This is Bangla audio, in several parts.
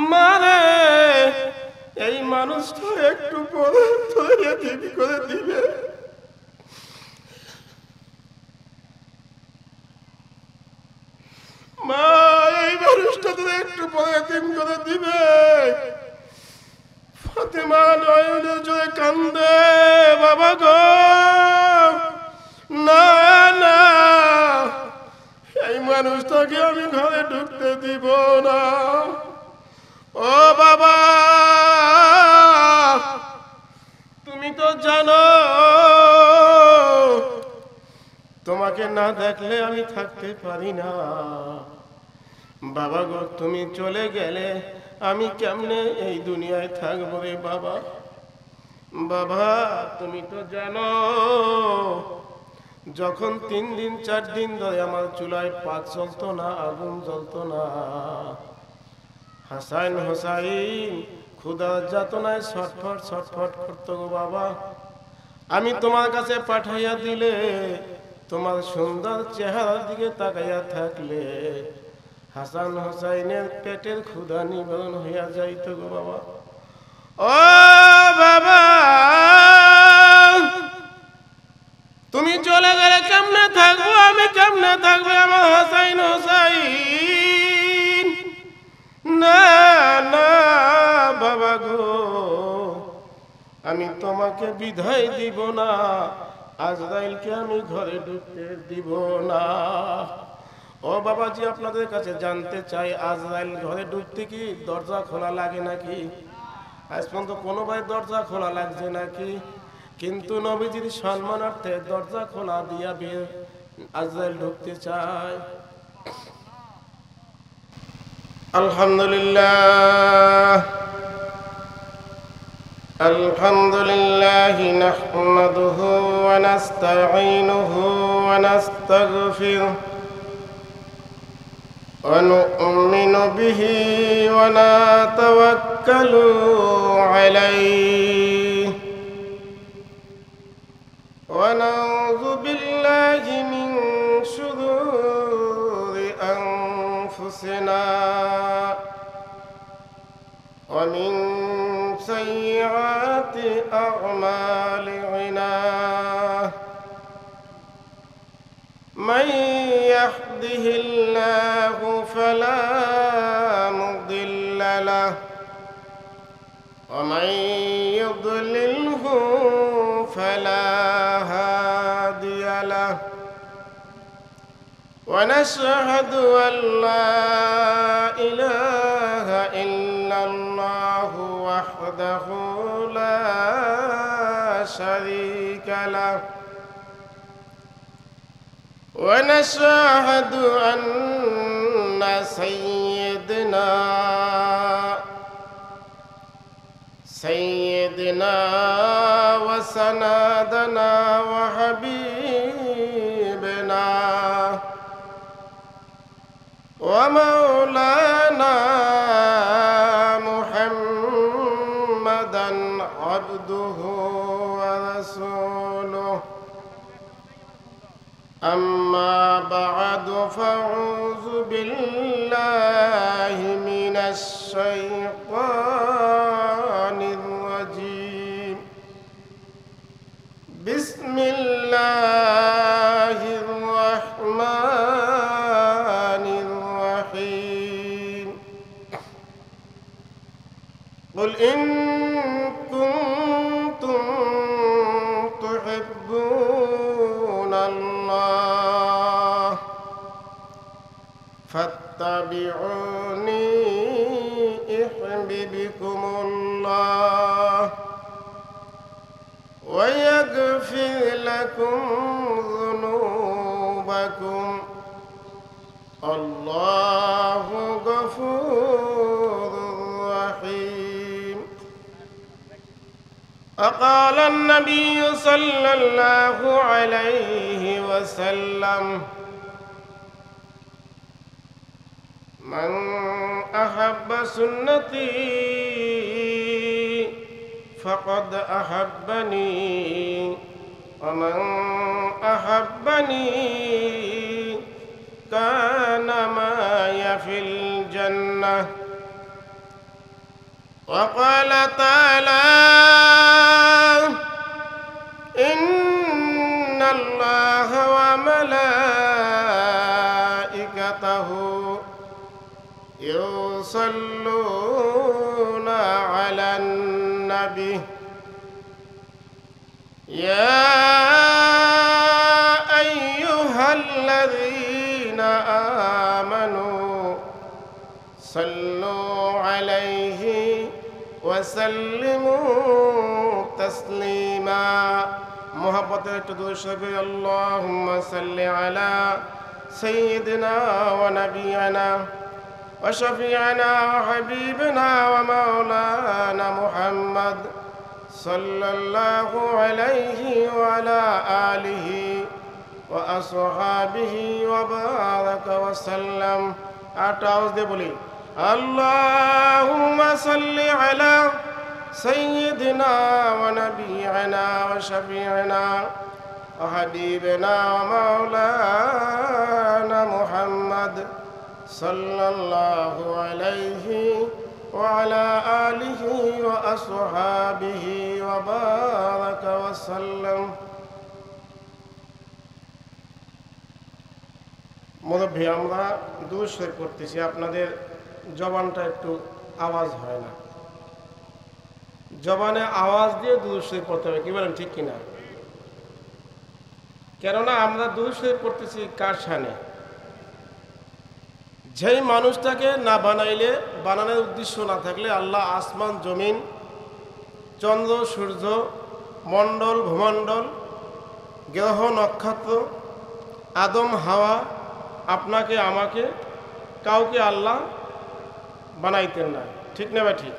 মারে এই মানুষটা একটু পরে ধরে দিবি করে দিবে। মা এই মানুষটা তো একটু পরে তিন করে দিবে। ফাতেমা নয়নের জোরে কান্দে, বাবা গো না না, এই মানুষটাকে আমি ঘরে ঢুকতে দিব না। ও বাবা তুমি তো জানো তোমাকে না দেখলে আমি থাকতে পারি না। বাবা গো তুমি চলে গেলে আমি কেমনে এই দুনিয়ায় থাকবো রে বাবা। বাবা তুমি তো জানো যখন 3 দিন 4 দিন ধরে আমার চুলায় পাক জ্বলতো না, আগুন জ্বলতো না, হাসান হোসাইন ক্ষুধার যাতনায় ছটফট ছটফট করতো গো বাবা। আমি তোমার কাছে পাঠাইয়া দিলে তোমার সুন্দর চেহারার দিকে তাকাইয়া থাকলে হাসান হোসাইনের পেটের ক্ষুধা নিবারণ হইয়া যাইত গো বাবা। ও বাবা তুমি চলে গেলে কেমনে থাকবো আমি, কেমনে থাকবো আমার হাসাইন হোসাইন? না না বাবা গো আমি তোমাকে বিদায় দিব না, আজরাইলকে আমি ঘরে ঢুকতে দিব না। ও বাবাজি আপনাদের কাছে জানতে চাই আজরাইল ঘরে ঢুকতে কি দরজা খোলা লাগে নাকি? আজ পর্যন্ত কোনো ভাই দরজা খোলা লাগছে নাকি? কিন্তু নবীজির সম্মানার্থে দরজা খোলা দিয়া বের আজরাইল ঢুকতে চায়। আলহামদুলিল্লাহ আলহামদুলিল্লাহি নাহমাদুহু ওয়া নাস্তাঈনুহু ওয়া নাস্তাগফিরুহ ওয়া নু'মিনু বিহি ওয়া নাতাওয়াক্কালু আলাইহি ওয়া নাউযু বিল্লাহি মিন শুরুরি আনফুসিনা ওয়া মিন সাইয়্যাতি আ'মালিনা মান ইয়াহদিহিল্লাহু ফালা মুদিল্লা লাহু ওয়া মান ইউদ্লিলহু ফালা হাদিয়া লাহু ওয়া নাশহাদু আল লা ইলাহা ইল্লাল্লাহু ওয়াহদাহু লা শারীকা লাহু ওয়া নাশহাদু আন্না সাইয়্যিদানা ওয়া সানাদানা ওয়া হাবিবানা ওয়া মাওলানা মুহাম্মাদান আবদুহু ওয়া রাসূলুহু أما بعد فأعوذ بالله من الشيطان الرجيم بسم الله الرحمن الرحيم قل إن كنتم تحبون الله فاتبعوني يحببكم الله ويغفر لكم ذنوبكم الله غفور رحيم. وقال النبي صلى الله عليه وسلم من أحب سنتي فقد أحبني ومن أحبني كان معي في الجنة وقال تعالى إن الله وملائكته يصلون على النبي يا أيها الذين آمنوا صلوا عليه وسلموا تسليما محبت تدوشك اللهم صل على سيدنا ونبينا وشفيعنا وحبيبنا ومولانا محمد صلى الله عليه وعلى آله وأصحابه وبارك وسلم আটাউজ দিয়ে বলি اللهم صل على سيدنا ونبينا وشفيعنا وحبيبنا ومولانا محمد صلى الله عليه وعلى آله وأصحابه وبارك وسلم মুরব্বী আমরা দুরূদ শরীফ পড়তেছি আপনাদের জবানটা একটু আওয়াজ হয় না জবানে আওয়াজ দিয়ে দুরূদ শরীফ পড়তে হবে কি বলেন ঠিক কিনা কেননা আমরা দুরূদ শরীফ পড়তেছি কার শানে যেই মানুষটাকে না বানাইলে বানানোর উদ্দেশ্য না থাকলে আল্লাহ আসমান জমিন চন্দ্র সূর্য মণ্ডল ভূমণ্ডল গ্রহ নক্ষত্র আদম হাওয়া আপনাকে আমাকে কাউকে আল্লাহ বানাইতেন না ঠিক না বা ঠিক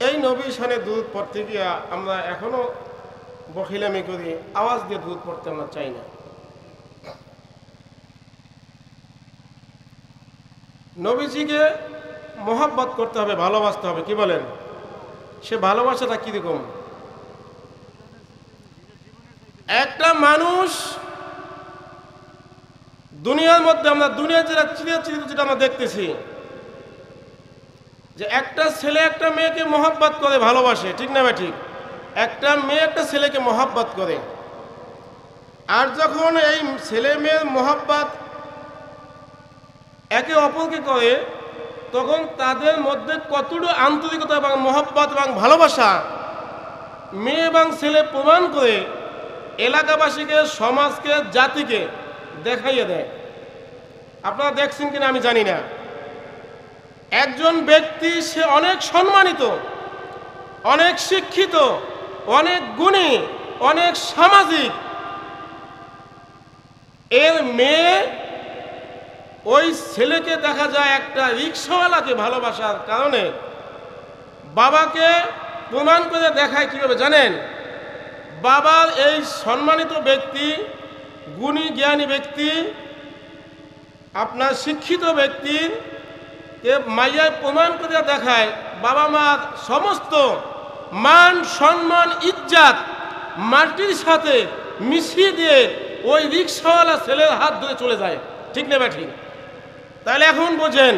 এই নবীর শানে দুরূদ পড়তে গিয়ে আমরা এখনো বখিলামি করি আওয়াজ দিয়ে দুরূদ পড়তে আমরা চাই না নবীজিকে মহব্বত করতে হবে ভালোবাসতে হবে কি বলেন সে ভালোবাসাটা কিরকম একটা মানুষ দুনিয়ার মধ্যে আমরা দুনিয়ার যেটা আমরা দেখতেছি যে একটা ছেলে একটা মেয়েকে মহব্বত করে ভালোবাসে ঠিক না ভাই ঠিক একটা মেয়ে একটা ছেলেকে মহব্বত করে আর যখন এই ছেলে মেয়ের মহব্বত একে অপরকে করে তখন তাদের মধ্যে কতটুকু আন্তরিকতা এবং মহব্বত এবং ভালোবাসা মেয়ে এবং ছেলে প্রমাণ করে এলাকাবাসীকে সমাজকে জাতিকে দেখাইয়ে দেয় আপনারা দেখছেন কিনা আমি জানি না একজন ব্যক্তি সে অনেক সম্মানিত অনেক শিক্ষিত অনেক গুণী অনেক সামাজিক এর মেয়ে ওই ছেলেকে দেখা যায় একটা রিক্সাওয়ালাকে ভালোবাসার কারণে বাবাকে প্রমাণ করে দেখায় কিভাবে জানেন বাবার এই সম্মানিত ব্যক্তি গুণী জ্ঞানী ব্যক্তি আপনার শিক্ষিত ব্যক্তির মাইয়ায় প্রমাণ করে দেখায় বাবা মার সমস্ত মান সম্মান ইজ্জত মাটির সাথে মিশিয়ে দিয়ে ওই রিক্সাওয়ালা ছেলের হাত ধরে চলে যায় ঠিক না ঠিক তাহলে এখন বোঝেন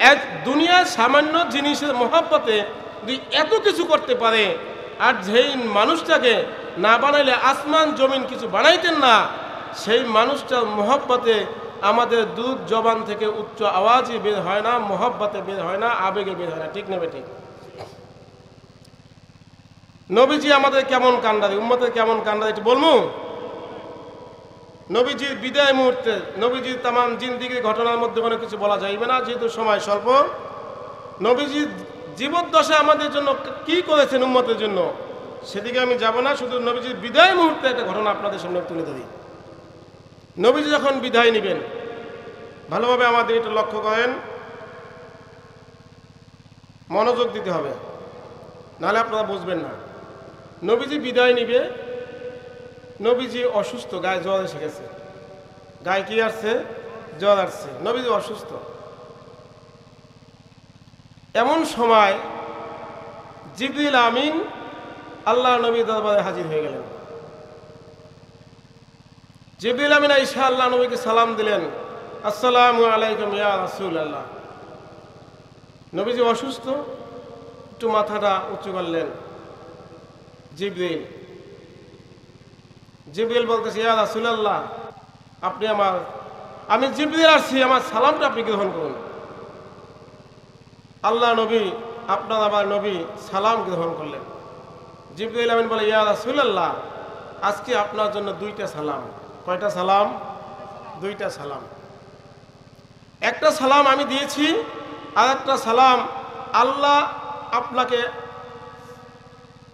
এক দুনিয়ার সামান্য জিনিসের মহব্বতে যদি এত কিছু করতে পারে আর যেই মানুষটাকে না বানাইলে আসমান জমিন কিছু বানাইতেন না সেই মানুষটার মহব্বতে আমাদের দুধ জবান থেকে উচ্চ আওয়াজই বের হয় না মহব্বতে বের হয় না আবেগে বের হয় না ঠিক না ঠিক নবীজি আমাদের কেমন কান্ডারি উম্মতের কেমন কান্ডারি একটু বলবো নবীজির বিদায় মুহূর্তে নবীজির তাম জিন্দিগির ঘটনার মধ্যে কোনো কিছু বলা যাইবে না যেহেতু সময় স্বল্প নবীজির জীবদ্দশায় আমাদের জন্য কি করেছেন উম্মতের জন্য সেদিকে আমি যাব না শুধু নবীজির বিদায় মুহূর্তে একটা ঘটনা আপনাদের সামনে তুলে ধরি নবীজি যখন বিদায় নেবেন ভালোভাবে আমাদের এটা লক্ষ্য করেন মনোযোগ দিতে হবে নাহলে আপনারা বুঝবেন না নবীজি বিদায় নিবে নবীজি অসুস্থ গায়ে জ্বর এসে গেছে গায়ে কি আসছে জ্বর আসছে নবীজি অসুস্থ এমন সময় জিবরিল আমিন আল্লাহ নবী দরবারে হাজির হয়ে গেলেন জিবরিল আমিন আইসা আল্লাহ নবীকে সালাম দিলেন আসসালামু আলাইকুম ইয়া রাসূলুল্লাহ নবীজি অসুস্থ, একটু মাথাটা উঁচু করলেন। জিবরিল বলতেছে, ইয়া রাসূলুল্লাহ, আমি জিবরিল আসছি, আমার সালামটা আপনি গ্রহণ করুন। আল্লাহ নবী, আপনার আমার নবী সালাম গ্রহণ করলেন। জিবরিল আমিন বলে, ইয়া রাসূলুল্লাহ, আজকে আপনার জন্য 2টা সালাম। কয়টা সালাম? 2টা সালাম। একটা সালাম আমি দিয়েছি, আর একটা সালাম আল্লাহ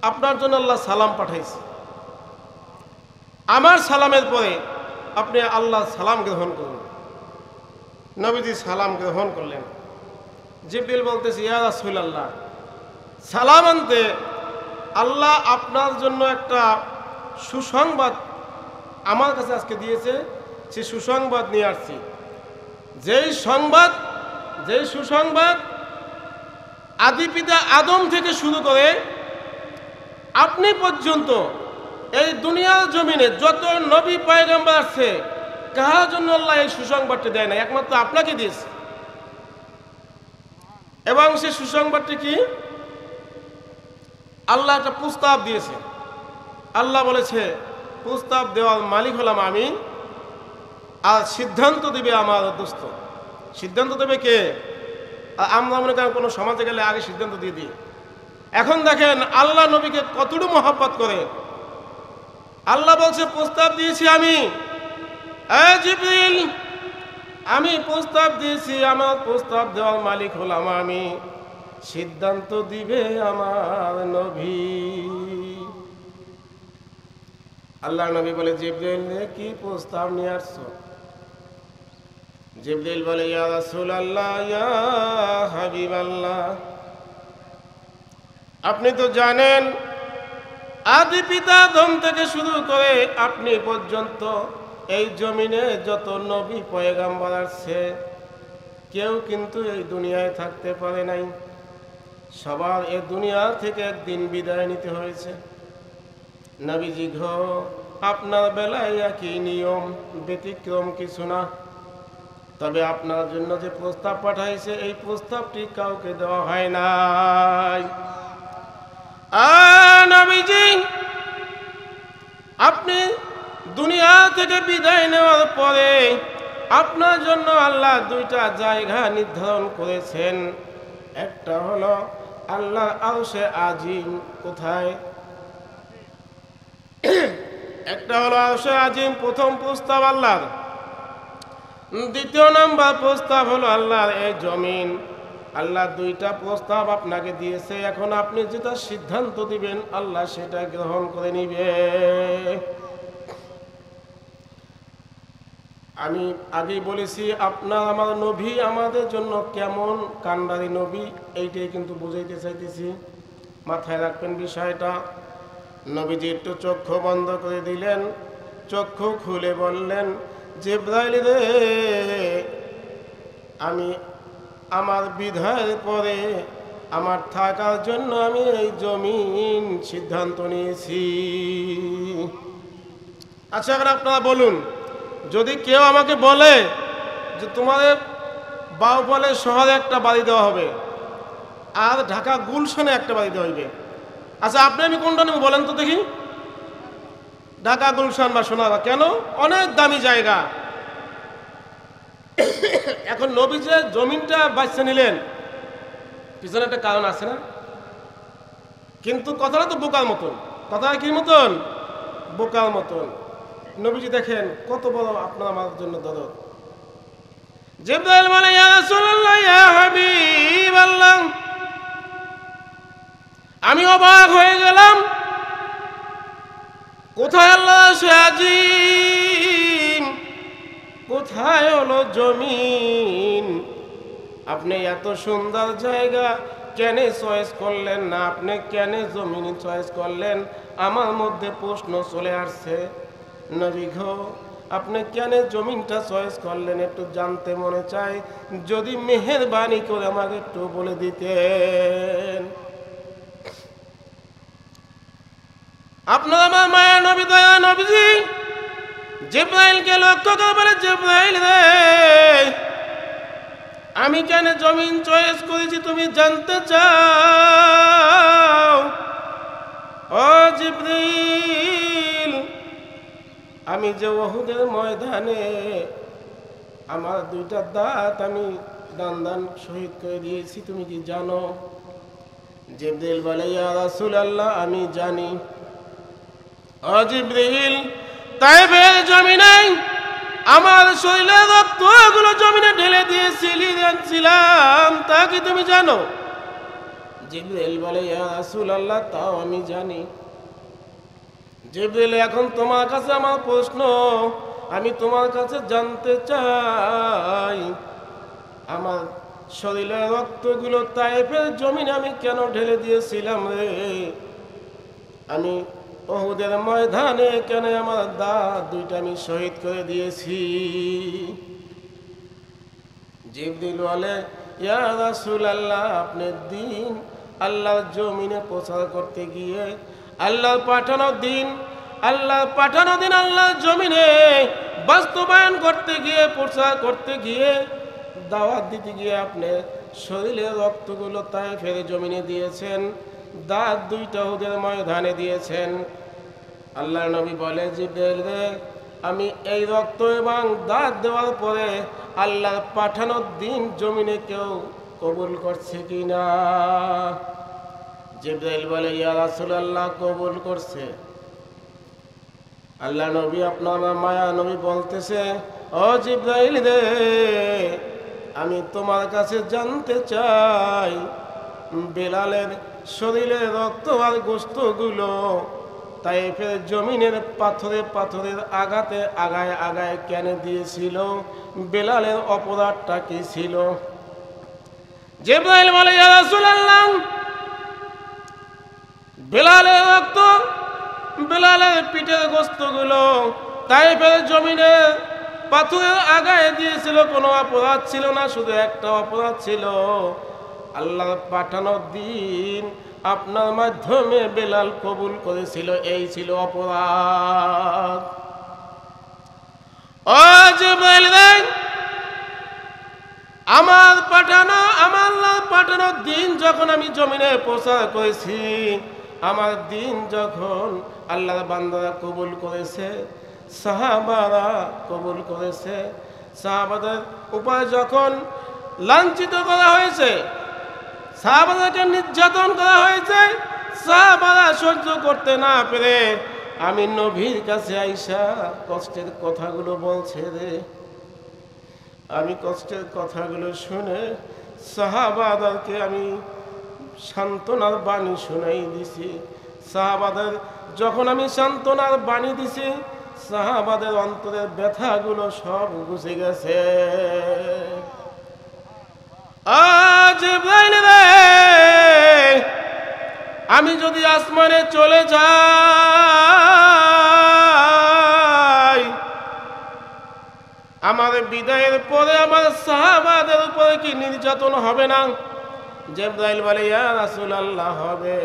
আপনার জন্য আল্লাহ সালাম পাঠাইছে। আমার সালামের পরে আপনি আল্লাহ সালাম গ্রহণ করুন। নবীজি সালাম গ্রহণ করলেন। জিবরিল বলতেছে, ইয়া রাসূলুল্লাহ, সালাম আনতে আল্লাহ আপনার জন্য একটা সুসংবাদ আমার কাছে আজকে দিয়েছে, সেই সুসংবাদ নিয়ে আসছি। যেই সুসংবাদ আদি পিতা আদম থেকে শুরু করে আপনি পর্যন্ত এই দুনিয়ার জমিনে যত নবী পয়গম্বর আছে, কার জন্য আল্লাহ এই সুসংবাদটি দেয় না, একমাত্র আপনাকে দিয়েছে। এবং সেই সুসংবাদটি কি? আল্লাহ একটা প্রস্তাব দিয়েছে। আল্লাহ বলেছে, প্রস্তাব দেওয়ার মালিক হলাম আমি, আর সিদ্ধান্ত দিবে আমার দোস্ত। সিদ্ধান্ত দেবে কে? আমরা মনে করেন কোনো সমাজে গেলে আগে সিদ্ধান্ত দিয়ে দিই। এখন দেখেন আল্লাহ নবীকে কতটুকু মহব্বত করে। আল্লাহ বলছে, প্রস্তাব দিয়েছি আমি, জিবরিল, আমি প্রস্তাব দিয়েছি, আমার প্রস্তাব দেওয়ার মালিক হলাম আমি, সিদ্ধান্ত দিবে আমার নবী। আল্লাহ নবী বলে, জিবরিল, কি প্রস্তাব নিয়ে আসছো? জিবরিল বলে, ইয়া রাসূলুল্লাহ, ইয়া হাবিবাল্লাহ, আপনি তো জানেন আদি পিতা আদম থেকে শুরু করে আপনি পর্যন্ত এই জমিনে যত নবী পয়গম্বর আছে, কেউ কিন্তু এই দুনিয়ায় থাকতে পারে নাই। সবার এই দুনিয়া থেকে একদিন বিদায় নিতে হয়েছে। নবীজি গো, আপনার বেলায় একই নিয়ম, ব্যতিক্রম কিছু না। তবে আপনার জন্য যে প্রস্তাব পাঠাইছে, এই প্রস্তাবটি কাউকে দেওয়া হয় নাই। নবীজি, আপনি দুনিয়া থেকে বিদায় নেওয়ার পরে আপনার জন্য আল্লাহ 2টা জায়গা নির্ধারণ করেছেন। একটা হলো আল্লাহর আরশে আজিম। কোথায়? একটা হলো আরশে আজিম, প্রথম প্রস্তাব আল্লাহর। দ্বিতীয় নাম্বার প্রস্তাব হলো আল্লাহর এই জমিন। আল্লাহ 2টা প্রস্তাব আপনাকে দিয়েছে। এখন আপনি যেটা সিদ্ধান্ত দিবেন, আল্লাহ সেটা গ্রহণ করে নিবে। আমি আগেই বলেছি, আপনার আমার নবী আমাদের জন্য কেমন কান্ডারি নবী, এইটাই কিন্তু বুঝাইতে চাইতেছি। মাথায় রাখবেন বিষয়টা। নবীজি একটু চক্ষু বন্ধ করে দিলেন, চক্ষু খুলে বললেন, জিবরাইল রে, আমি আমার বিদায়ের পরে আমার থাকার জন্য আমি এই জমিন সিদ্ধান্ত নিয়েছি। আচ্ছা, এখন আপনারা বলুন, যদি কেউ আমাকে বলে যে তোমাদের বাউফলে শহরে একটা বাড়ি দেওয়া হবে আর ঢাকা গুলশানে একটা বাড়ি দেওয়া হইবে, আচ্ছা আপনি আমি কোনটা নেব বলেন তো দেখি? ঢাকা, গুলশান বা সোনারগাঁ। কেন? অনেক দামি জায়গা। এখন নবী যে জমিনটা বাঁচিয়ে নিলেন, পিছনে একটা কারণ আছে না? কিন্তু কথাটা তো বোকার মতন। কথাটা কি মতন? বোকার মতন। নবীজি দেখেন কত বড় আপনার আমার জন্য দরদ। জিবরাইল বলে, ইয়া রাসূলুল্লাহ, ইয়া হাবিবাল্লাহ, আমি অবাক হয়ে গেলাম। কোথায় আল্লাহ সে আজিম, কোথায় হলো জমিন? আপনি এত সুন্দর জায়গা কেন চয়েস করলেন না? আপনি কেন জমিন চয়েস করলেন? আমার মধ্যে প্রশ্ন চলে আসছে। নবী গো, আপনি কেন জমিনটা চয়েস করলেন একটু জানতে মনে চাই। যদি মেহেরবানি করে আমাকে একটু বলে দিতেন। আপনার আমার মায়া নবী, দয়া নবীজি জিবরাইলকে লক্ষ্য করে বলে, জিবরাইল রে, আমি কেন জমিন চয়েস করেছি তুমি জানতে চাও? ও জিবরিল, আমি যে উহুদের ময়দানে আমার দুইটা দাঁত আমি দান শহীদ করে দিয়েছি তুমি কি জানো? জিবরিল বলে, ইয়া রাসূলুল্লাহ, আমি জানি। ও জিবরিল, তায়েফের জমিনে আমার শরীরের রক্তগুলো জমিনে ঢেলে দিয়েছিলাম, তা কি তুমি জানো? জিবরিল বলে, ইয়া রাসূলুল্লাহ, তাও আমি জানি। জিবরিল, এখন তোমার কাছে আমার প্রশ্ন, আমি তোমার কাছে জানতে চাই আমার শরীরের রক্তগুলো তায়েফের জমিনে আমি কেন ঢেলে দিয়েছিলাম রে? আমি উহুদের ময়দানে কেন আমার দাঁত দুইটা আমি শহীদ করে দিয়েছি? জিবরিল বলে, ইয়া রাসূলুল্লাহ, আপনি দিন আল্লাহর জমিনে প্রচার করতে গিয়ে আল্লাহর পাঠানো দিন আল্লাহর জমিনে বাস্তবায়ন করতে গিয়ে প্রচার করতে গিয়ে দাওয়াত দিতে গিয়ে আপনি শরীরের রক্তগুলো তায়েফের জমিনে দিয়েছেন, দাঁত দুইটা উহুদের ময়দানে দিয়েছেন। আল্লাহর নবী বলে, জিবরিল রে, আমি এই রক্ত এবং দাঁত দেওয়ার পরে আল্লাহর পাঠানো দিন জমিনে কেউ কবুল করছে কিনা? জিবরিল বলে, ইয়া রাসূলুল্লাহ, কবুল করছে। আল্লাহ নবী, আপনার মায়া নবী বলতেছে, ও জিবরাইল রে, আমি তোমার কাছে জানতে চাই বেলালের শরীরের রক্ত আর গোশতগুলো তায়েফের জমিনের পাথরের আঘাতে আগায় কেন দিয়েছিল? বেলালের অপরাধটা কি ছিল? জিবরাইল বলে, ইয়া রাসূলুল্লাহ, বেলালের রক্ত, বেলালের পিঠের গোশতগুলো তায়েফের জমিনে পাথরের আগায় দিয়েছিল, কোনো অপরাধ ছিল না, শুধু একটা অপরাধ ছিল, আল্লাহর পাঠানো দিন আপনার মাধ্যমে বেলাল কবুল করেছিল, এই ছিল অপরাধ। ও জিবরাইল রে, আমার আল্লাহর পাঠানো দিন যখন আমি জমিনে প্রচার করেছি, আমার দিন যখন আল্লাহর বান্দারা কবুল করেছে, সাহাবারা কবুল করেছে, সাহাবাদের উপর যখন লাঞ্ছিত করা হয়েছে, সাহাবাদেরকে নির্যাতন করা হয়েছে, সাহাবারা সহ্য করতে না পেরে আমি নবীর কাছে আইসা কষ্টের কথাগুলো বলছে রে, আমি কষ্টের কথাগুলো শুনে সাহাবাদেরকে আমি সান্ত্বনার বাণী শুনাই দিছি। সাহাবাদের যখন আমি সান্ত্বনার বাণী দিছি, সাহাবাদের অন্তরের ব্যথাগুলো সব গুছে গেছে। আজ রে, আমি যদি আসমানে চলে যাই, আমার বিদায়ের পরে আমার সাহাবাদের উপরে কি নির্যাতন হবে না? জিবরাইল বলে, ইয়া রাসূলুল্লাহ, হবে।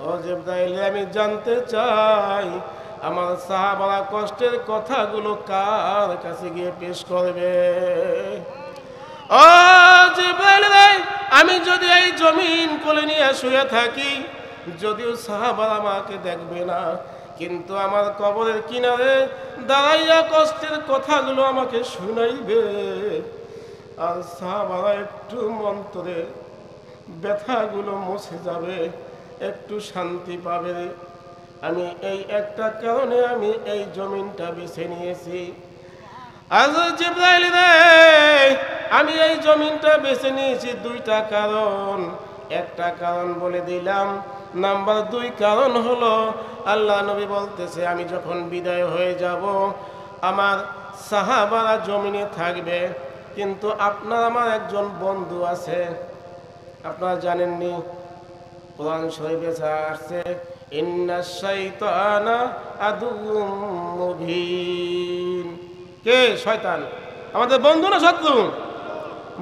ও জিবরাইল, আমি জানতে চাই আমার সাহাবারা কষ্টের কথাগুলো কার কাছে গিয়ে পেশ করবে? ও জিবরাইল রে, আমি যদি এই জমিন কোলে নিয়ে শুয়ে থাকি, যদিও সাহাবারা আমাকে দেখবে না, কিন্তু আমার কবরের কিনারে দাঁড়াইয়া কষ্টের কথাগুলো আমাকে শুনাইবে, আর সাহাবারা একটু অন্তরে ব্যথাগুলো মুছে যাবে, একটু শান্তি পাবে। আমি এই একটা কারণে আমি এই জমিনটা বেছে নিয়েছি। আজ জিবরাইল রে, আমি এই জমিনটা বেছে নিয়েছি দুইটা কারণ। একটা কারণ বলে দিলাম, নাম্বার 2 কারণ হলো আল্লাহ নবী বলতেছে, আমি যখন বিদায় হয়ে যাব আমার সাহাবারা জমিনে থাকবে, কিন্তু আপনার আমার একজন বন্ধু আছে, আপনারা জানেননি? কোরআন শরীফে আসছে, ইন্নাশ শাইতানা আদুউম মুবিন। কে শয়তান? আমাদের বন্ধু না শত্রু?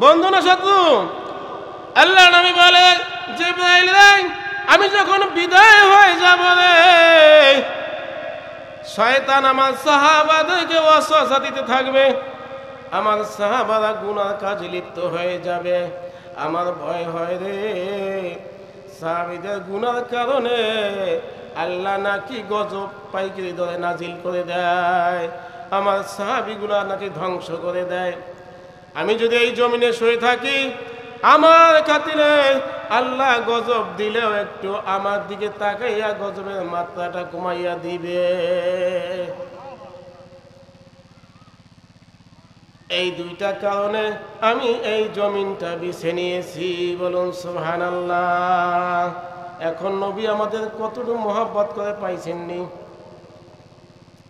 বন্ধু না শত্রু? আল্লাহ নবী বলে, জিবরাইল রে, আমি যখন বিদায় হয়ে যাব রে, শয়তান আমার সাহাবাদেরকে ওয়াসওয়াসা দিতে থাকবে, আমার সাহাবারা গুনার কাজে লিপ্ত হয়ে যাবে। আমার ভয় হয় রে, সাহাবীদের গুনার কারণে আল্লাহ নাকি গজব পাইকারি দরে নাজিল করে দেয়, আমার সাহাবীগুলা নাকি ধ্বংস করে দেয়। আমি যদি এই জমিনে শুয়ে থাকি, আমার খাতিরে আল্লাহ গজব দিলেও একটু আমার দিকে তাকাইয়া গজবের মাত্রাটা কমাইয়া দিবে। এই দুইটা কারণে আমি এই জমিনটা বেছে নিয়েছি। বলুন সুবহানাল্লাহ। এখন নবী আমাদের কতটুকু মহব্বত করে পাইছেননি?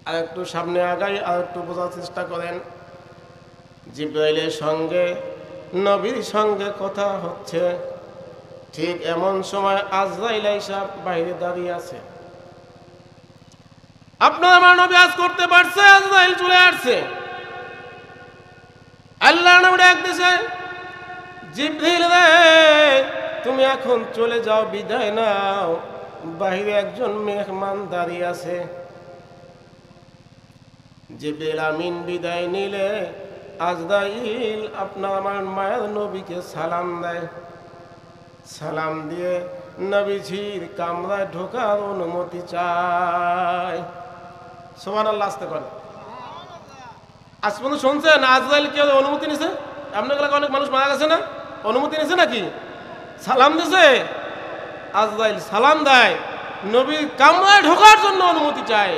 আর একটু সামনে আগাই, আর একটু বোঝার চেষ্টা করেন। জিবরাইলের সঙ্গে নবীর সঙ্গে কথা হচ্ছে, ঠিক এমন সময় আজরাইল আইসা বাইরে দাঁড়িয়ে আছে। আপনার আমার নবী আজ করতে পারছে, আজরাইল চলে আসছে। আল্লাহ নবী ডাক দিছে, জিবরিল রে তুমি এখন চলে যাও, বিদায় নাও, বাইরে একজন মেহমান দাঁড়িয়ে আছে। জিবরিল আমিন বিদায় নিলে আজরাইল আপনার আমার মায়ের নবীকে সালাম দেয়। সালাম দিয়ে নবীজির কামরায় ঢোকার অনুমতি চায়। সুবহানাল্লাহ। আসতে করে আজ পর্যন্ত শুনছেন আজরাইল কেউ অনুমতি নিছে? আপনার এলাকায় অনেক মানুষ মারা গেছে না, অনুমতি নিছে নাকি? সালাম দিছে। আজরাইল সালাম দেয়, নবীর কামরায় ঢোকার জন্য অনুমতি চায়।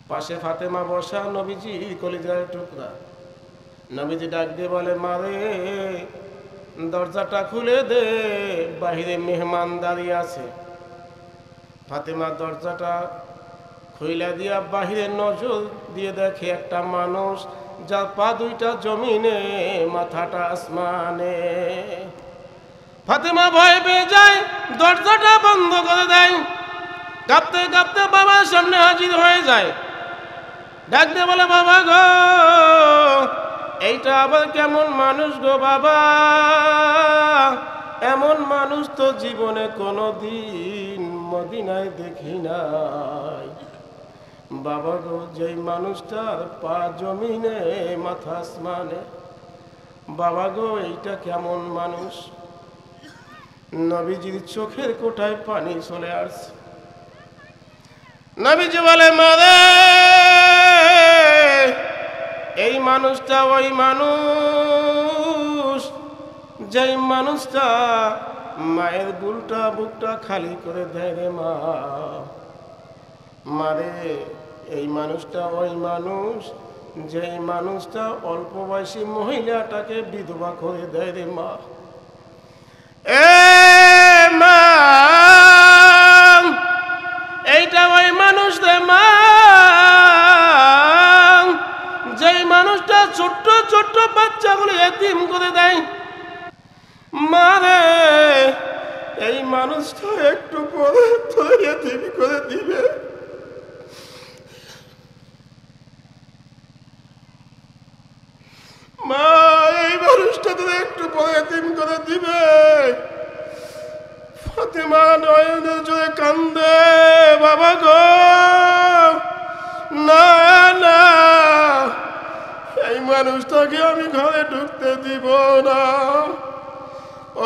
পাশে ফাতেমা বসা, নবীজি কলিজার টুকরা। নবীজি ডাক দিয়ে বলে, মারে দরজাটা খুলে দে, বাহিরে মেহমান দাঁড়িয়ে আছে। ফাতেমা দরজাটা খুইলা দিয়া বাহিরে নজর দিয়ে দেখে একটা মানুষ, যার পা দুইটা জমিনে, মাথাটা আসমানে। ফাতেমা ভয় পেয়ে যায়, দরজাটা বন্ধ করে দেয়। কাঁপতে কাঁপতে বাবার সামনে হাজির হয়ে যায়। ডাক দিয়ে বলে, বাবা গো, এইটা আবার কেমন মানুষ গো বাবা? এমন মানুষ তো জীবনে কোনোদিন মদিনায় দেখি নাই। বাবা গো, যেই মানুষটার পা জমিনে, মাথা আসমানে, বাবা গো এইটা কেমন মানুষ? নবীজির চোখের কোঠায় পানি চলে আসছে। নবীজি বলে, মারে এই মানুষটা ওই মানুষ, যেই মানুষটা মায়ের বুকটা খালি করে দেয় রে মা। মারে এই মানুষটা ওই মানুষ, যেই মানুষটা অল্প বয়সী মহিলাটাকে বিধবা করে দেয় রে মা। এ মা, এইটা ওই মানুষ রে মা, যেই মানুষটা ছোট্ট ছোট্ট বাচ্চাগুলো এতিম করে দেয়। মারে এই মানুষটা একটু পরে তো এতিম করে দিবে। মা এই মানুষটা তো একটু পরে এতিম করে দিবে। ফাতেমা নয়নের জোরে কান্দে, বাবা গো না না, এই মানুষটাকে আমি ঘরে ঢুকতে দিব না।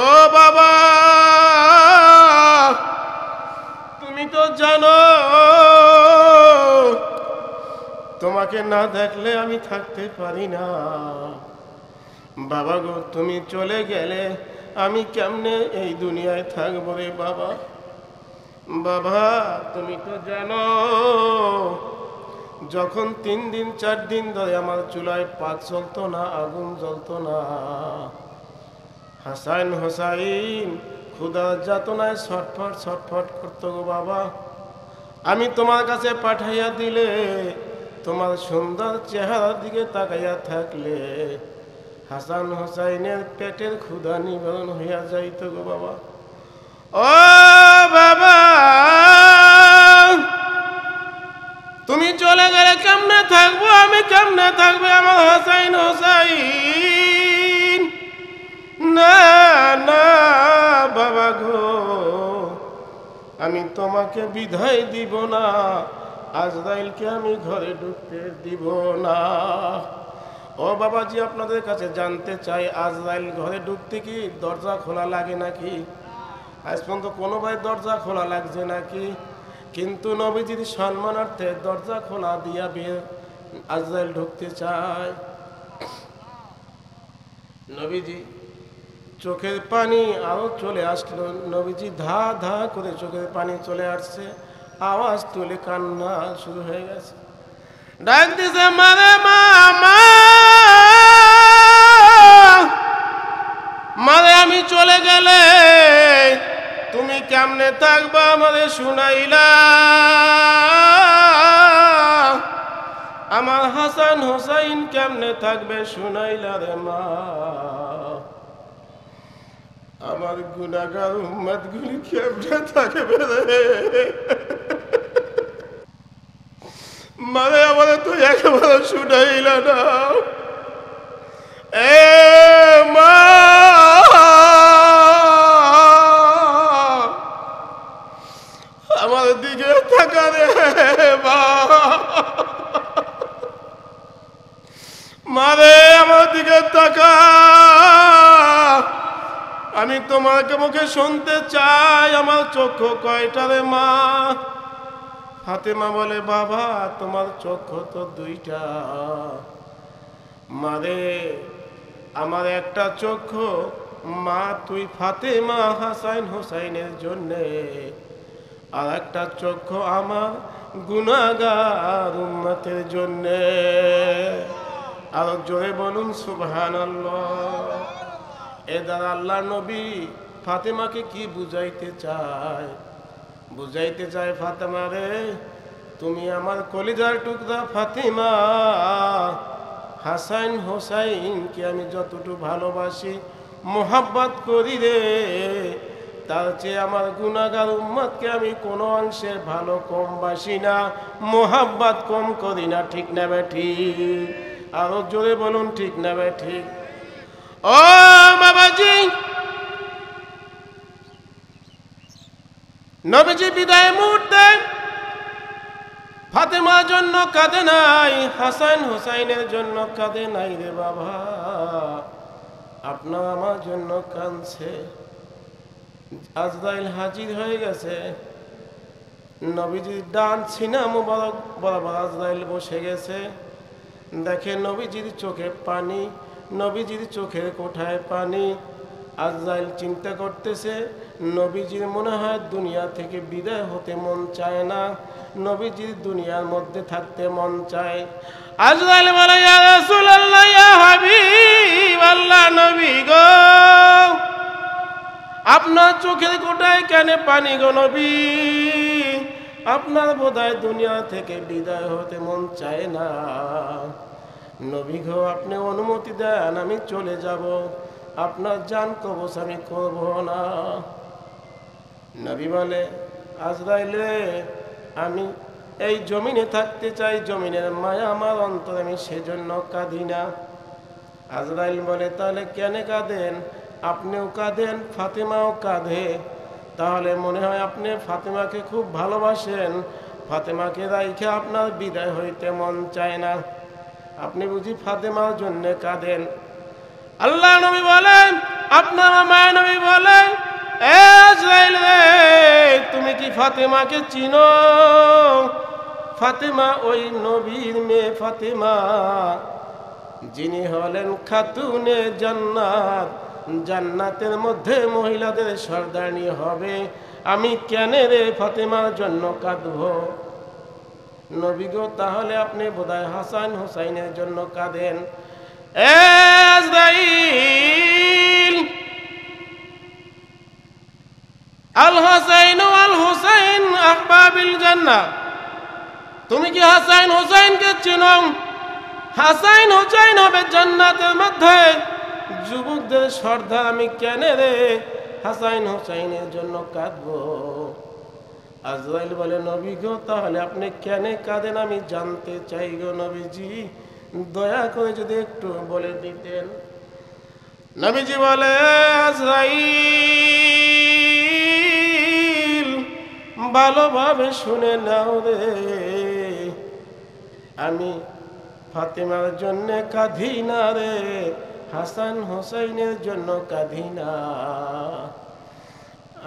ও বাবা, তুমি তো জানো তোমাকে না দেখলে আমি থাকতে পারি না। বাবা গো, তুমি চলে গেলে আমি কেমনে এই দুনিয়ায় থাকবো রে বাবা? বাবা তুমি তো জানো, যখন 3 দিন 4 দিন ধরে আমার চুলায় পাক জ্বলতো না, আগুন জ্বলতো না, হাসান হোসাইন ক্ষুধা যাতনায় ছটফট করতো গো বাবা। আমি তোমার কাছে পাঠাইয়া দিলে, তোমার সুন্দর চেহারার দিকে তাকাইয়া থাকলে হাসান হোসাইনের পেটের ক্ষুধা নিবারণ হইয়া যাইত গো বাবা। ও বাবা, তুমি চলে গেলে কেমনে থাকবো আমি? কেমনে থাকবে আমার হাসান হোসাইন? না না বাবা গো, আমি তোমাকে বিদায় দিব না, আজরাইলকে আমি ঘরে ঢুকতে দিব না। ও বাবাজি, আপনাদের কাছে জানতে চাই, আজরাইল ঘরে ঢুকতে কি দরজা খোলা লাগে নাকি? আজ পর্যন্ত কোনো ভাই দরজা খোলা লাগছে নাকি? কিন্তু নবীজির সম্মানার্থে দরজা খোলা দিয়া বিয়ে আজরাইল ঢুকতে চায়। নবীজি চোখের পানি আরো চলে আসলো, নবীজি ধা ধা করে চোখের পানি চলে আসছে, আওয়াজ তুলে কান্না শুরু হয়ে গেছে। ডাক দিছে, মারে মামা, মারে আমি চলে গেলে তুমি কেমনে থাকবা আমারে শুনাইলা? আমার হাসান হোসাইন কেমনে থাকবে শুনাইলা রে মা? আমার গুনাহগার উম্মত গুলি কেমনে থাকবে রে? মারে আমারে তুই একেবারে শুনাইলা না। এ মা, আমার দিকে তাকা রে মা, মারে আমার দিকে তাকা, আমি তোমাকে মুখে শুনতে চাই, আমার চক্ষু কয়টা রে মা? ফাতেমা বলে, বাবা তোমার চক্ষু তো দুইটা। মারে আমার একটা চক্ষু মা তুই ফাতেমা হাসান হোসাইনের জন্যে, আর একটা চক্ষু আমার গুনাহগার উম্মতের জন্যে। আর জোরে বলুন সুবহানাল্লাহ। এ দ্বারা আল্লাহ নবী ফাতেমাকে কি বুঝাইতে চায়? বুঝাইতে চায়, ফাতেমা রে তুমি আমার কলিজার টুকরা ফাতেমা, হাসান হোসাইনকে আমি যতটুকু ভালোবাসি মোহাব্বত করি রে, তার চেয়ে আমার গুনাহগার উম্মতকে আমি কোনো অংশে ভালো কম বাসি না, মোহাব্বত কম করি না। ঠিক না বে ঠিক? আরো জোরে বলুন ঠিক না বে ঠিক? ও বাবাজি, নবীজি বিদায় মুহূর্তে ফাতেমার জন্য কাঁদে নাই, হাসান হোসাইনের জন্য কাঁদে নাই রে বাবা, আপনার আমার জন্য কাঁদছে। আজরাইল হাজির হয়ে গেছে, নবীজির ডান সিনা মুবারক বরাবর আজরাইল বসে গেছে। দেখে নবীজির চোখে পানি, নবীজির চোখের কোঠায় পানি। আজরাইল চিন্তা করতেছে, নবীজির মনে হয় দুনিয়া থেকে বিদায় হতে মন চায় না, নবীজির দুনিয়ার মধ্যে থাকতে মন চায়। আজরাইল বলে, ইয়া রাসূলুল্লাহ, ইয়া হাবিব আল্লাহ, নবী গো, আপনার চোখের কোঠায় কেন পানি গো নবী? আপনার বোধহয় দুনিয়া থেকে বিদায় হতে মন চায় না। নবী গো, আপনি অনুমতি দেন আমি চলে যাব, আপনার জান কবজ আমি করব না। নবী বলে, আজরাইল রে, আমি এই জমিনে থাকতে চাই, জমিনের মায়া আমার অন্তরে, আমি সেজন্য কাঁদি না। আজরাইল বলে, তাহলে কেন কাঁদেন? আপনিও কাঁদেন, ফাতেমাও কাঁদে, তাহলে মনে হয় আপনি ফাতেমাকে খুব ভালোবাসেন, ফাতেমাকে রাইখে আপনার বিদায় হইতে মন চায় না, আপনি বুঝি ফাতেমার জন্য কাঁদেন। আল্লাহ নবী বলেন, আপনার মায়া নবী বলেন, এ আজরাইল রে, তুমি কি ফাতেমাকে চিনো? ফাতেমা ওই নবীর মেয়ে ফাতেমা, যিনি হলেন খাতুনে জান্নাত, জান্নাতের মধ্যে মহিলাদের সর্দারনি হবে। আমি কেন রে ফাতেমার জন্য কাঁদব? নবী গো, তাহলে আপনি বোধহয় হাসান হোসাইনের জন্য কাঁদেন। এ আজরাইল, আল হাসাইন আল হুসাইন আহবাবিল জান্নাহ, তুমি কি হাসান হোসাইনকে চিনো? হাসান হোসাইন হবে জান্নাতের মধ্যে যুবকদের সর্দার। আমি কেন রে হাসান হোসাইনের জন্য কাঁদবো? আজরাইল বলে, নবী গো, তাহলে আপনি কেন কাঁদেন আমি জানতে চাই গো নবীজি, দয়া করে যদি একটু বলে দিতেন। নবীজি বলে, আজরাইল ভালোভাবে শুনে নাও রে, আমি ফাতেমার জন্য কাঁদি না রে, হাসান হোসেনের জন্য কাঁদি না।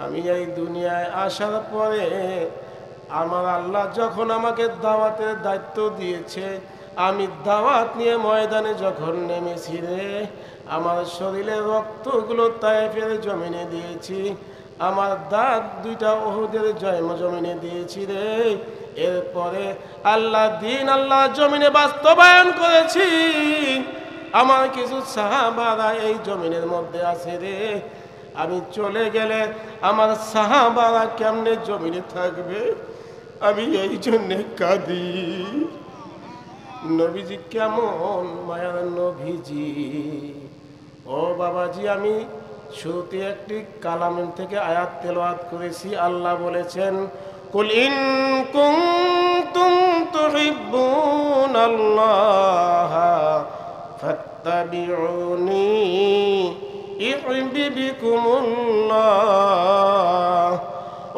আমি এই দুনিয়ায় আসার পরে আমার আল্লাহ যখন আমাকে দাওয়াতের দায়িত্ব দিয়েছে, আমি দাওয়াত নিয়ে ময়দানে যখন নেমেছি রে, আমার শরীরের রক্তগুলো তায়েফের জমিনে দিয়েছি, আমার দাঁত দুইটা উহুদের জমিনে দিয়েছি রে। এরপরে আল্লাহ দিন আল্লাহ জমিনে বাস্তবায়ন করেছি। আমার কিছু সাহাবারা এই জমিনের মধ্যে আছে রে। আমি চলে গেলে আমার সাহাবারা কেমনে জমিনে থাকবে, আমি এই জন্যে কাঁদি। নবীজি কেমন মায়ার নবীজি। ও বাবাজি, আমি শুরুতে একটি কালামের থেকে আয়াত তেলাওয়াত করেছি। আল্লাহ বলেছেন, কুল ইন কুনতুম তুহিব্বুনাল্লাহ ফাত্তাবিউনি ইউহিব্বুকুমুল্লাহ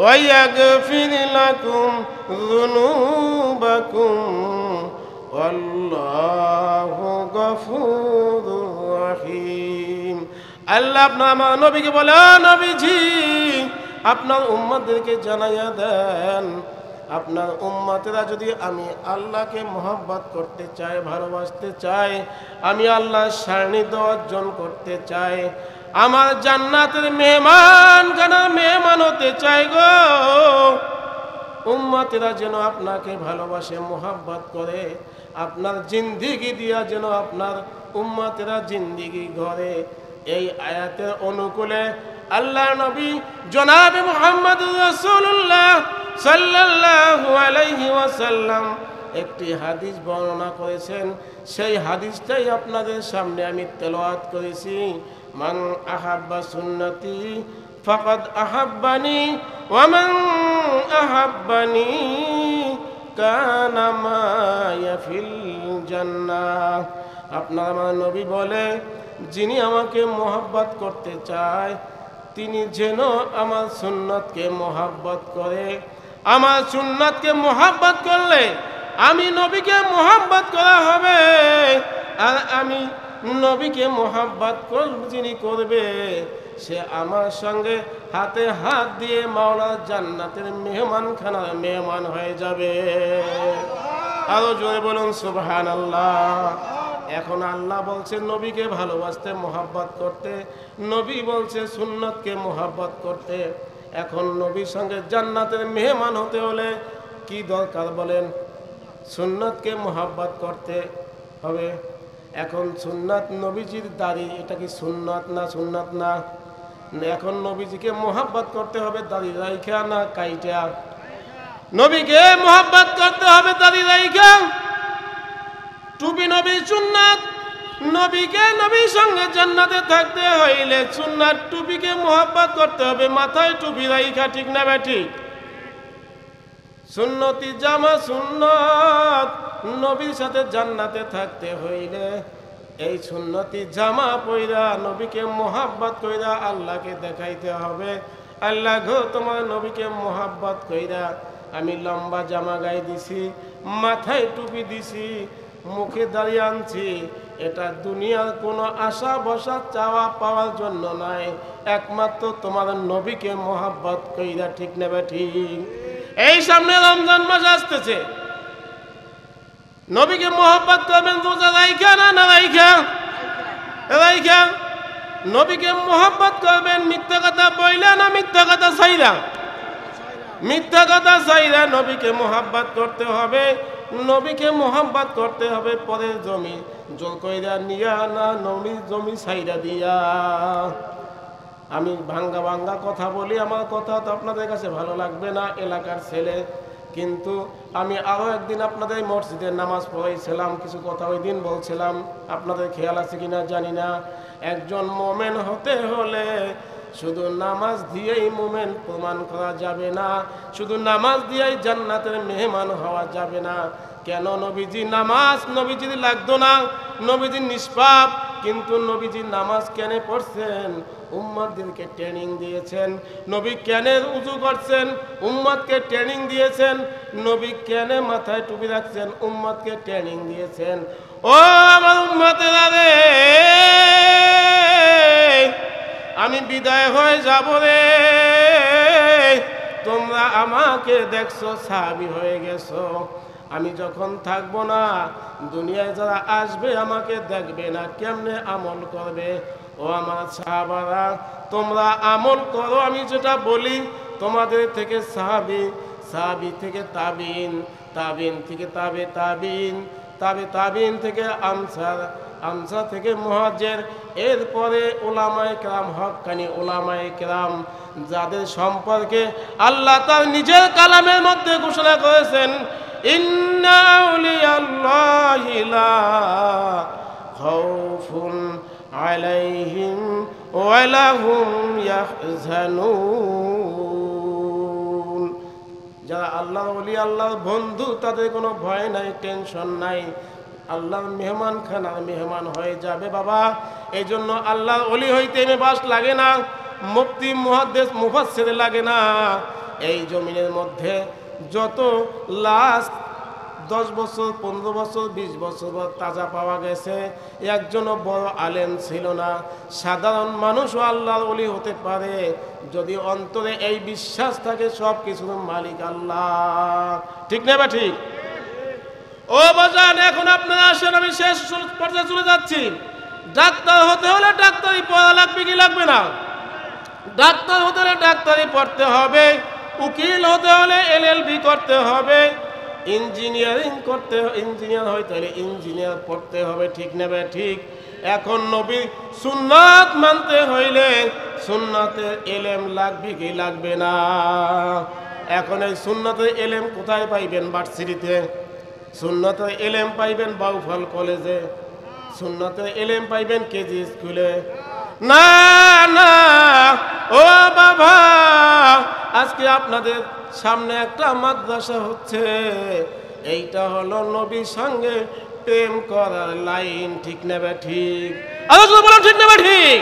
ওয়া ইয়াগফির লাকুম যুনুবাকুম ওয়াল্লাহু গফুরুর রহিম। আল্লাহ আপনার নবীকে বলে, নবীজি আপনার উম্মতদেরকে জানাইয়া দেন, আপনার উম্মতেরা যদি আমি আল্লাহকে মহব্বত করতে চাই, ভালোবাসতে চাই, আমি আল্লাহর সান্নিধ্য অর্জন করতে চাই, আমার জান্নাতের মেহমান খানা মেহমান হতে চাই গো, উম্মতেরা যেন আপনাকে ভালোবাসে, মহব্বত করে, আপনার জিন্দিগি দিয়া যেন আপনার উম্মতেরা জিন্দিগি গড়ে। এই আয়াতের অনুকূলে আল্লাহ নবী জনাবে মুহাম্মদুর রাসূলুল্লাহ সাল্লাল্লাহু আলাইহি ওয়াসাল্লাম একটি হাদিস বর্ণনা করেছেন। সেই হাদিসটাই আপনাদের সামনে আমি তেলাওয়াত করেছি। মান আহাব্বা সুন্নতি ফাকাদ আহাব্বানি ওয়া মান আহাব্বানি কানা মায়া ফিল জান্নাহ। আপনার আমার নবী বলে, যিনি আমাকে মহব্বত করতে চায় তিনি যেন আমার সুন্নতকে মহব্বত করে। আমার সুন্নতকে মহব্বত করলে আমি নবীকে মহব্বত করা হবে, আর আমি নবীকে মহব্বত যিনি করবে সে আমার সঙ্গে হাতে হাত দিয়ে মাওলার জান্নাতের মেহমানখানার মেহমান হয়ে যাবে। আরো জোরে বলুন সুবহানাল্লাহ। এখন আল্লাহ বলছে নবীকে ভালোবাসতে, মহব্বত করতে, নবী বলছে সুন্নতকে মহব্বত করতে। এখন নবীর সঙ্গে জান্নাতের মেহমান হতে হলে কি দরকার বলেন? সুন্নতকে মহব্বত করতে হবে। এখন সুন্নাত নবীজির দাড়ি, এটা কি সুন্নাত না? সুন্নাত না। এখন নবীজিকে মহব্বত করতে হবে দাড়ি রাইখা না কাইটা? নবীকে মহব্বত করতে হবে দাড়ি রাইখা। টুপি নবী সুন্নাত, নবীকে নবীর সঙ্গে জান্নাতে থাকতে হইলে সুন্নাত টুপিকে মহব্বত করতে হবে, মাথায় টুপি রাইখা, ঠিক না ঠিক? সুন্নতি জামা সুন্নত, নবীর সাথে জান্নাতে থাকতে হইলে এই সুন্নতি জামা পইরা নবীকে মহব্বত কইরা আল্লাহকে দেখাইতে হবে। আল্লাহ গো, তোমার নবীকে মহব্বত কইরা আমি লম্বা জামা গায়ে দিছি, মাথায় টুপি দিছি, মুখে দাঁড়িয়ে আনছি, এটা দুনিয়ার কোনো আশা বসা চাওয়া পাওয়ার জন্য নয়, একমাত্র তোমার নবীকে মহব্বত কইরা, ঠিক না ঠিক? এই সামনে রমজান মাস আসতেছে, নবীকে মহব্বত করবেন রোজা রাইখা না রাইখা? রাইখা। নবীকে মহব্বত করবেন মিথ্যা কথা বইলা না মিথ্যা কথা চাইরা? মিথ্যা কথা চাইরা নবীকে মহব্বত করতে হবে। নবীকে মহব্বত করতে হবে পরের জমি জোর কইরা নিয়া না, নবীর জমি ছাইরা দিয়া। আমি ভাঙ্গা ভাঙ্গা কথা বলি, আমার কথা তো আপনাদের কাছে ভালো লাগবে না, এলাকার ছেলে, কিন্তু আমি আরও একদিন আপনাদের মসজিদে নামাজ পড়াইছিলাম, কিছু কথা ওই দিন বলছিলাম, আপনাদের খেয়াল আছে কিনা জানি না। একজন মোমেন হতে হলে শুধু নামাজ দিয়েই মোমেন প্রমাণ করা যাবে না, শুধু নামাজ দিয়েই জান্নাতের মেহমান হওয়া যাবে না। কেন? নবীজি নামাজ নবীজির লাগতো না, নবীজি নিষ্পাপ, কিন্তু নবীজি নামাজ কেন পড়ছেন? উম্মতদেরকে ট্রেনিং দিয়েছেন। নবী কেন উযু করছেন? উম্মতকে ট্রেনিং দিয়েছেন। নবী কেন মাথায় টুপি রাখছেন? উম্মতকে ট্রেনিং দিয়েছেন। ও আমার উম্মতেরা রে, আমি বিদায় হয়ে যাব রে, তোমরা আমাকে দেখছো সাহাবী হয়ে গেছো, আমি যখন থাকবো না দুনিয়ায় যারা আসবে আমাকে দেখবে না, কেমনে আমল করবে? ও আমার সাহাবারা, তোমরা আমল করো আমি যেটা বলি। তোমাদের থেকে সাহাবী, সাহাবী থেকে তাবিন, তাবিন থেকে তাবে তাবিন, তাবে তাবিন থেকে আনসার, আনসার থেকে মুহাজির, এরপরে উলামায়ে কেরাম, হক্কানি উলামায়ে কেরাম, যাদের সম্পর্কে আল্লাহ তার নিজের কালামের মধ্যে ঘোষণা করেছেন, ইন্না আউলিয়াল্লাহি লা খাউফুন আলাইহিম ওয়া লা হুম ইয়াহজানুন। যারা আল্লাহর ওলি, আল্লাহর বন্ধু, তাদের কোনো ভয় নাই, টেনশন নাই, আল্লাহর মেহমানখানার মেহমান হয়ে যাবে বাবা। এই জন্য আল্লাহর ওলি হইতে মেবাস লাগে না, মুফতি মুহাদ্দিস মুফাসসির লাগে না। এই জমিনের মধ্যে যত লাশ 10 বছর 15 বছর 20 বছর তাজা পাওয়া গেছে, একজনও বড় আলেম ছিল না। সাধারণ মানুষও আল্লাহর ওলি হতে পারে যদি অন্তরে এই বিশ্বাস থাকে সব কিছুর মালিক আল্লাহ। ঠিক না বা ঠিক? ও বাজান, এখন আপনারা আসেন, আমি শেষ পর্যায়ে চলে যাচ্ছি। ডাক্তার হতে হলে ডাক্তারি পড়া লাগবে কি লাগবে না? ডাক্তার হতে হলে ডাক্তারি পড়তে হবে, উকিল হতে হলে এলএলবি করতে হবে, ইঞ্জিনিয়ারিং করতে, ইঞ্জিনিয়ার হইতে হলে ইঞ্জিনিয়ার পড়তে হবে। ঠিক নেবে ঠিক? এখন নবীর সুন্নাত মানতে হইলে সুন্নাতের এলেম লাগবে কি লাগবে না? এখন এই সুন্নাতের এলেম কোথায় পাইবেন? ভার্সিটিতে। সুন্নাতের এলেম পাইবেন বাউফল কলেজে, সুন্নাতের এলেম পাইবেন কেজি স্কুলে। না না ও বাবা, আজকে আপনাদের সামনে একটা মাদ্রাসা হচ্ছে, এইটা হলো নবীর সঙ্গে প্রেম করার লাইন। ঠিক নেবে ঠিক? আলোচনা বলেন ঠিক নেবে ঠিক?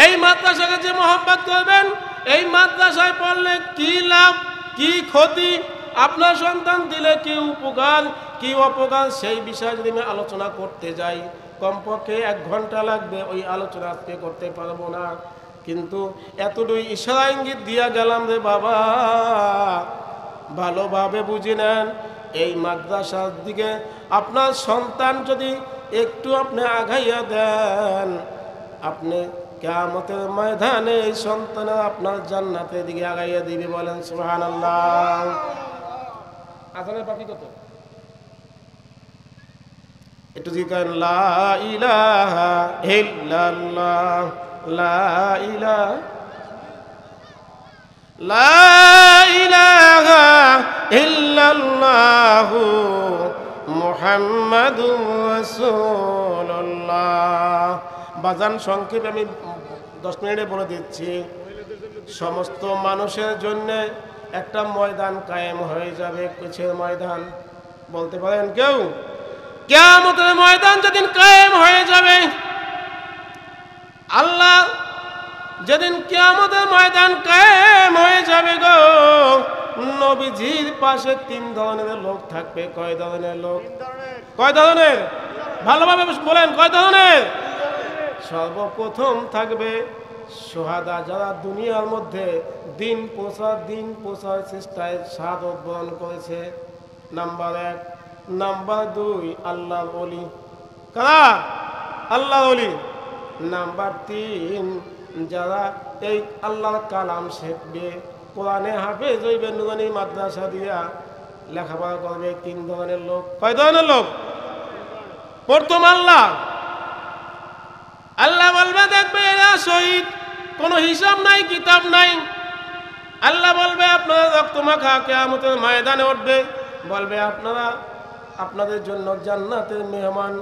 এই মাদ্রাসাকে যে মহব্বত করবেন, এই মাদ্রাসায় পড়লে কি লাভ কি ক্ষতি, আপনার সন্তান দিলে কি উপকার কি অপকার, সেই বিষয়ে যদি আমি আলোচনা করতে যাই কমপক্ষে 1 ঘন্টা লাগবে। ওই আলোচনা আজকে করতে পারবো না, কিন্তু এতটুকু ইশারা ইঙ্গিত দিয়া গেলাম রে বাবা, ভালোভাবে বুঝে নেন। এই মাদ্রাসার দিকে আপনার সন্তান যদি একটু আপনি আগাইয়া দেন, আপনি কিয়ামতের ময়দানে এই সন্তানের আপনার জান্নাতের দিকে আগাইয়া দিবে। বলেন সুবহানাল্লাহ। আজানের বাকি কত? একটু জিকার, লা ইলাহা ইল্লাল্লাহ, লা ইলাহা, লা ইলাহা ইল্লাল্লাহু মুহাম্মাদুর রাসূলুল্লাহ। বাজান সংক্ষেপে আমি 10 মিনিটে বলে দিচ্ছি। সমস্ত মানুষের জন্য একটা ময়দান কায়েম হয়ে যাবে। কিসের ময়দান বলতে পারেন কেউ? কিয়ামতের ময়দান যেদিন কায়েম হয়ে যাবে, আল্লাহ যেদিন কিয়ামতের ময়দান কায়েম হয়ে যাবে গো, নবীজির পাশে 3 ধরনের লোক থাকবে। কয় ধরনের লোক? কয় ধরনের? ভালোভাবে বলেন, কয় ধরনের? সর্বপ্রথম থাকবে শহাদা, যারা দুনিয়ার মধ্যে দিন প্রচার চেষ্টায় শাহাদাত বরণ করেছে। নাম্বার 1। নাম্বার 2 আল্লাহর ওলি। কারা? আল্লাহর ওলি। নাম্বার 3 যারা এই আল্লাহর কালাম শিখবে, কোরআনে হাফেজ হইবে, নুরানি মাদ্রাসা দিয়া লেখাপড়া করবে। 3 ধরনের লোক। কয় ধরনের লোক? প্রথম আল্লাহ বলবে, দেখবে এরা শহীদ, কোনো হিসাব নাই কিতাব নাই। আল্লাহ বলবে আপনারা রক্ত মাখা কিয়ামতের ময়দানে উঠবে, বলবে আপনারা আপনাদের জন্য জান্নাতের মেহমান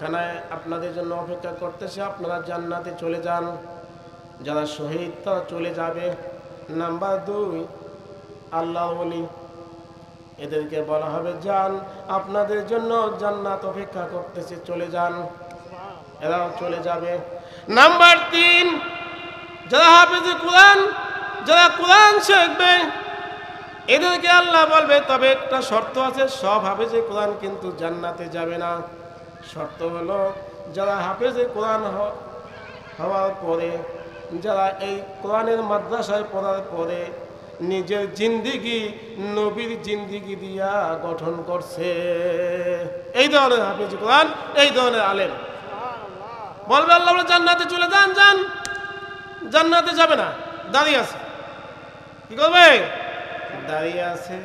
খানায় আপনাদের জন্য অপেক্ষা করতেছে, আপনারা জান্নাতে চলে যান। যারা শহীদ তারা চলে যাবে। নাম্বার 2 আল্লাহর ওলি, এদেরকে বলা হবে যান, আপনাদের জন্য জান্নাত অপেক্ষা করতেছে, চলে যান। এরাও চলে যাবে। নাম্বার 3, যারা হাফেজে কোরআন, যারা কোরআন শিখবে, এদেরকে আল্লাহ বলবে তবে একটা শর্ত আছে, সব হাফেজে কোরআন কিন্তু জান্নাতে যাবে না। শর্ত হলো যারা হাফেজে কোরআন হওয়ার পরে, যারা এই কোরআনের মাদ্রাসায় পড়ার পরে নিজের জিন্দিগি নবীর জিন্দিগি দিয়া গঠন করছে, এই ধরনের হাফেজ কোরআন, এই ধরনের আলেম বলবে আল্লাহ বলে জান্নাতে চলে যান। যান, জান্নাতে যাবে না, দাঁড়িয়ে আছে। কি করবে? দাঁড়িয়ে আছে।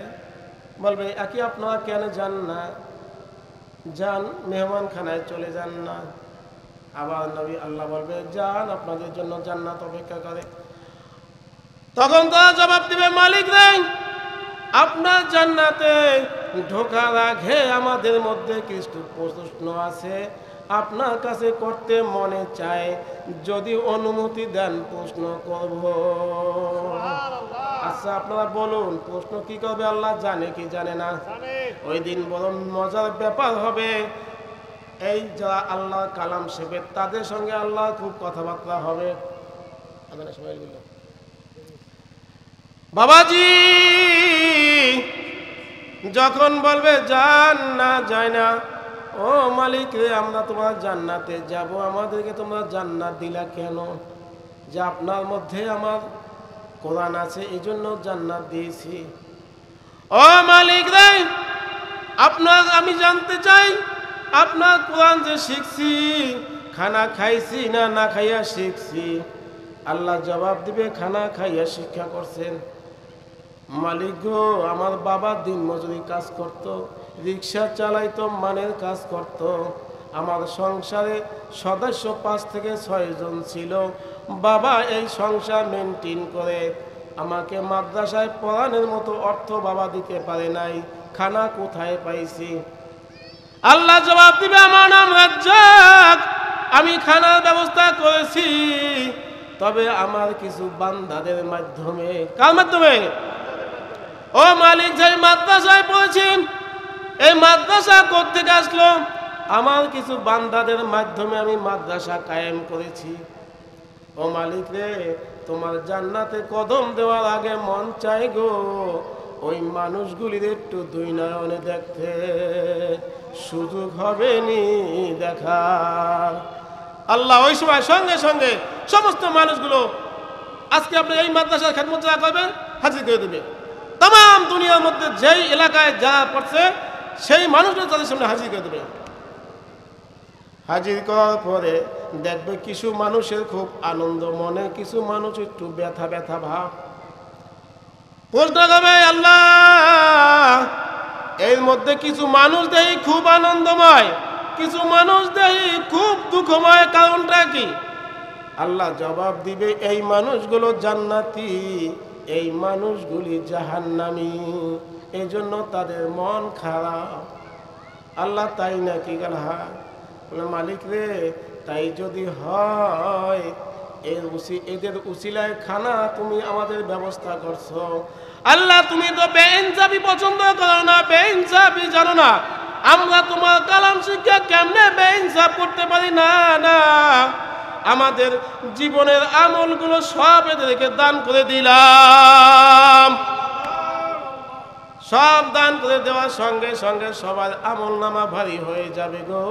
বলবে একই আপনারা কেন যান না? যান, মেহমান খানায় চলে যান না। আবার নবী আল্লাহ বলবে যান, আপনাদের জন্য জান্নাত অপেক্ষা করে। তখন তারা জবাব দিবে মালিক রে, আপনার জান্নাতে ঢোকার আগে আমাদের মধ্যে কিছু প্রশ্ন আছে, আপনার কাছে করতে মনে চায়, যদি অনুমতি দেন প্রশ্ন করব। আচ্ছা আপনারা বলুন, প্রশ্ন কি করবে? আল্লাহ জানে কি জানে না? ওই দিন বড় মজার ব্যাপার হবে। এই যারা আল্লাহ কালাম শেখে তাদের সঙ্গে আল্লাহ খুব কথাবার্তা হবে। বাবাজি যখন বলবে যান না, যায় না, ও মালিক রে আমরা তোমার জান্নাতে যাব, আমাদেরকে তোমরা জান্নাত দিলা কেন? যে আপনার মধ্যে আমার কোরআন আছে, এই জন্য জান্নাত দিয়েছি। ও মালিক রে, আপনার আমি জানতে চাই আপনার কোরআন যে শিখছি, খানা খাইছি না না খাইয়া শিখছি? আল্লাহ জবাব দিবে খানা খাইয়া শিক্ষা করছেন। মালিক গো, আমার বাবা দিন মজুরি কাজ করত, রিক্সা চালাইতো, মানের কাজ করত, আমার সংসারে সদস্য 5 থেকে 6 জন ছিল। বাবা এই সংসার মেনটেন করে আমাকে মাদ্রাসায় পড়ানোর মতো অর্থ বাবা দিতে পারে নাই, খানা কোথায় পাইছি? আল্লাহ জবাব দিবে আমার নাম রাজ্জাক, আমি খানার ব্যবস্থা করেছি, তবে আমার কিছু বান্দাদের মাধ্যমে। কার মাধ্যমে? ও মালিক, যে মাদ্রাসায় পড়েছেন, এই মাদ্রাসা কোত্থেকে আসলো? আমার কিছু বান্দাদের মাধ্যমে আমি মাদ্রাসা কায়েম করেছি। ও মালিক রে, তোমার জান্নাতে কদম দেওয়ার আগে মন চাই গো ওই মানুষগুলির একটু 2 নয়নে দেখতে, সুযোগ হবে নি দেখার। আল্লাহ ওই সময় সঙ্গে সঙ্গে সমস্ত মানুষগুলো, আজকে আপনি এই মাদ্রাসার খেদমত যারা করবেন হাজির করে দেবে। তাম দুনিয়ার মধ্যে যেই এলাকায় যারা পড়ছে সেই মানুষগুলো তাদের সামনে হাজির করে দেবে। হাজির করার পরে দেখবে কিছু মানুষের খুব আনন্দ মনে, কিছু মানুষ একটু ব্যথা ব্যথা ভাব। প্রশ্ন করবে আল্লাহ, এর মধ্যে কিছু মানুষ দেখি খুব আনন্দময়, কিছু মানুষ দেখি খুব দুঃখময়, কারণটা কি? আল্লাহ জবাব দিবে এই মানুষগুলো জান্নাতি, এই মানুষগুলি জাহান্নামী, এই জন্য তাদের মন খারাপ। আল্লাহ তাই নাকি? গেল হ্যাঁ। মালিক রে, তাই যদি হয় এদের উসিলায় খানা তুমি আমাদের ব্যবস্থা করছো। আল্লাহ তুমি তো বেইনসাফি পছন্দ করো না, বেইনসাফি জানো না, আমরা তোমার কালাম শিক্ষা কেমনে বেইনসাফ করতে পারি? না না, আমাদের জীবনের আমলগুলো সব এদেরকে দান করে দিলাম। সব দান করে দেওয়ার সঙ্গে সঙ্গে সবার আমল নামা ভারী হয়ে যাবে গো।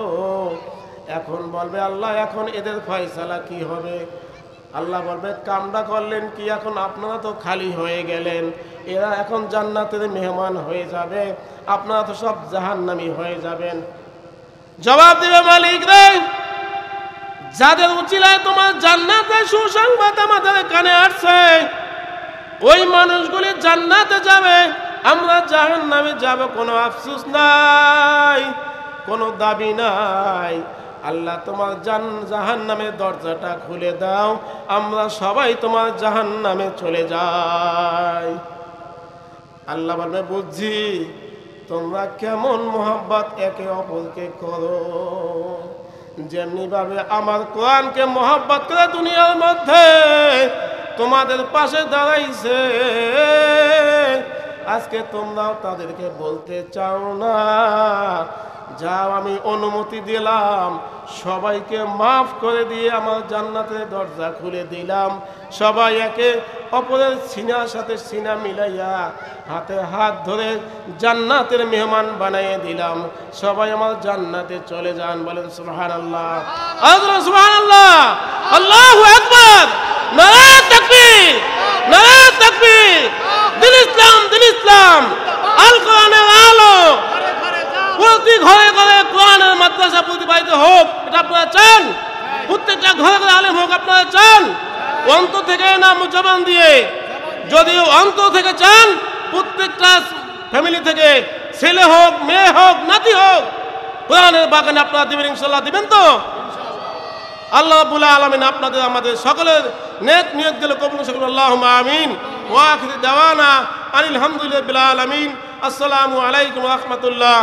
এখন বলবে আল্লাহ, এখন এদের ফয়সালা কি হবে? আল্লাহ বলবে কামটা করলেন কি, এখন আপনারা তো খালি হয়ে গেলেন, এরা এখন জান্নাতের মেহমান হয়ে যাবে, আপনারা তো সব জাহান্নামী হয়ে যাবেন। জবাব দিবে মালিক রে, যাদের উচিলায় তোমার জান্নাতের সুসংবাদ আমাদের কানে আসছে, ওই মানুষগুলি জান্নাতে যাবে, আমরা জাহান্নামে যাব, কোনো আফসোস নাই, কোনো দাবি নাই। আল্লাহ তোমার জাহান্নামের দরজাটা খুলে দাও, আমরা সবাই তোমার জাহান্নামে চলে যাই। আল্লাহ বলবে বুঝছি তোমরা কেমন মোহাব্বত একে অপরকে করো, যেমনি ভাবে আমার কোরআনকে মোহাব্বত করে দুনিয়ার মধ্যে তোমাদের পাশে দাঁড়াইছে, আজকে তোমরাও তাদেরকে বলতে চাও না যাও আমি অনুমতি দিলাম, সবাইকে মাফ করে দিয়ে আমার জান্নাতের দরজা খুলে দিলাম। সবাই একে অপরের সিনার সাথে সিনা মিলাইয়া হাতে হাত ধরে জান্নাতের মেহমান বানিয়ে দিলাম। সবাই আমার জান্নাতে চলে যান, বলেন সুবহানাল্লাহ। আল্লাহু সুবহানাল্লাহ, আল্লাহু আকবার, নারে তাকবীর, নারে তাকবীর। দিল ইসলাম, দিল ইসলাম, আল কোরআনের আলো প্রতি ঘরে ঘরে কোরআনের মাদ্রাসা প্রতিপালিত হোক, এটা আপনারা চান? প্রত্যেকটা ঘরে ঘরে আলেম হোক, আপনারা চান? অন্তর থেকে না জবান দিয়ে? যদি অন্তর থেকে চান, প্রত্যেকটা ফ্যামিলি থেকে ছেলে হোক, মেয়ে হোক, নাতি হোক, কোরআনের বাগানে আপনারা দিবেন ইনশাআল্লাহ? দিবেন তো? আল্লাহ রাব্বুল আলামিন আপনাদের আমাদের সকলের নেক নিয়ত দিলে কবুল করুন। আল্লাহুম্মা আমিন। ওয়া আখিরু দাওয়ানা আলহামদুলিল্লাহি রাব্বিল আলামিন। আসসালামু আলাইকুম ওয়া রাহমাতুল্লাহ।